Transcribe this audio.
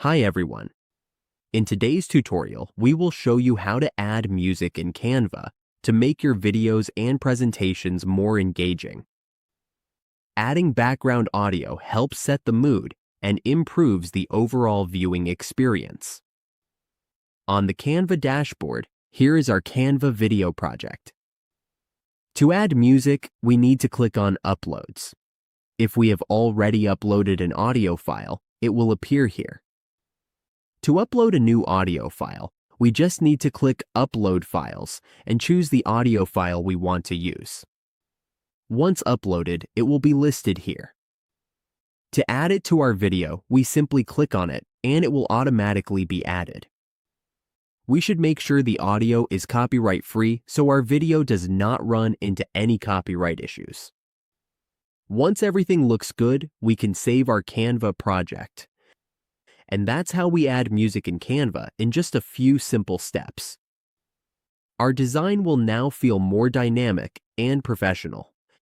Hi everyone. In today's tutorial, we will show you how to add music in Canva to make your videos and presentations more engaging. Adding background audio helps set the mood and improves the overall viewing experience. On the Canva dashboard, here is our Canva video project. To add music, we need to click on Uploads. If we have already uploaded an audio file, it will appear here. To upload a new audio file, we just need to click Upload Files and choose the audio file we want to use. Once uploaded, it will be listed here. To add it to our video, we simply click on it and it will automatically be added. We should make sure the audio is copyright-free so our video does not run into any copyright issues. Once everything looks good, we can save our Canva project. And that's how we add music in Canva in just a few simple steps. Our design will now feel more dynamic and professional.